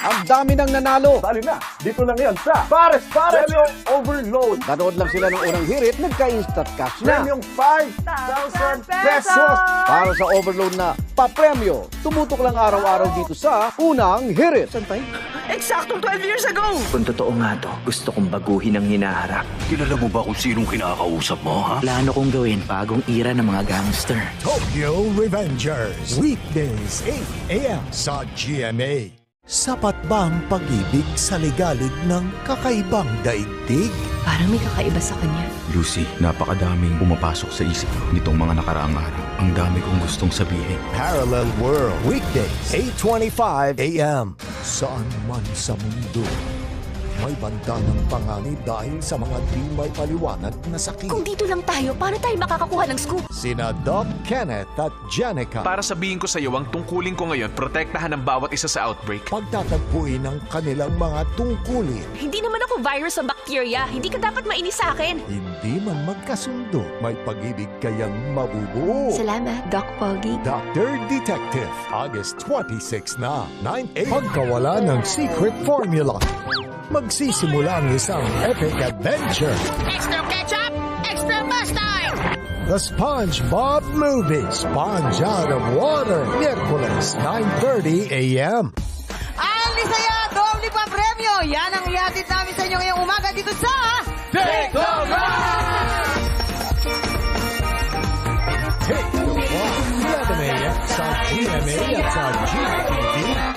Ang dami nang nanalo. Sali na, dito lang yan sa Pares Premium Overload. Nanood lang sila ng unang hirit, nagka-instant cash na. Premium 5,000 pesos. Para sa overload na papremyo, tumutok lang araw-araw dito sa unang hirit. Santay? Eksaktong 12 years ago! Kung totoo nga to, gusto kong baguhin ang hinaharap. Kilala mo ba kung sinong kinakausap mo, ha? Plano kong gawin bagong era ng mga gangster. Tokyo Revengers. Weekdays, 8 a.m. sa GMA. Sapat ba ang pag-ibig sa ligalig ng kakaibang daigdig? Parang may kakaiba sa kanya. Lucy, napakadaming pumapasok sa isip ko nitong mga nakaraang araw. Ang dami kong gustong sabihin. Parallel World. Weekdays, 8:25 a.m. Saan man sa mundo, may banta ng panganib dahil sa mga di may paliwanag na sakit. Kung dito lang tayo, paano tayo makakakuha ng scoop? Sina Doc Kenneth at Jenica. Para sabihin ko sa iyo, ang tungkulin ko ngayon, protektahan ang bawat isa sa outbreak. Pagtatagpuin ang kanilang mga tungkulin. Hindi naman ako virus o bacteria. Hindi ka dapat mainis sa akin. Hindi man magkasundo, may pag-ibig kayang mabubuo. Salamat, Doc Pogi. Dr. Detective, August 26 na, 9 a.m. Pagkawala ng secret formula, magsisimula ang isang epic adventure. Extra ketchup! Extra mustard! The SpongeBob Movie, Sponge Out of Water, Miyerkules, 9:30 a.m. Ang Lisaya Doble pa Premyo! Yan ang ihatid namin sa inyo ngayong umaga dito sa... Take the Ride! 11 a.m. sa GMA at sa